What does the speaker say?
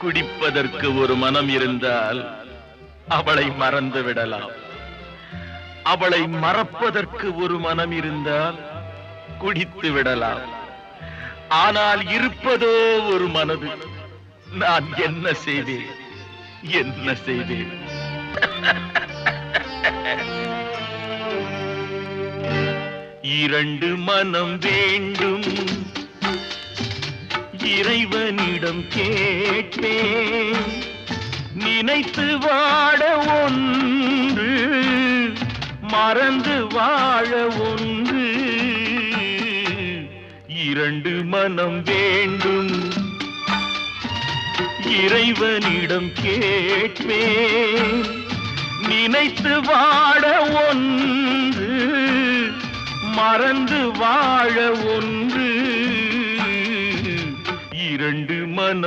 குடிப்பதற்கு ஒரு மனம் இருந்தால் அவளை மறந்து விடலாம். அவளை மறப்பதற்கு ஒரு மனம் இருந்தால் குடித்து விடலாம். ஆனால் இருப்பதோ ஒரு மனது. நான் என்ன செய்தேன், என்ன செய்தேன்? இரண்டு மனம் வேண்டும், இறைவனிடம் கேட்டேன். நினைத்து வாழ ஒன்று, மறந்து வாழ ஒன்று. இரண்டு மனம் வேண்டும், இறைவனிடம் கேட்பேன். நினைத்து வாழ ஒன்று, மறந்து வாழ ஒன்று. இரண்டு மனம்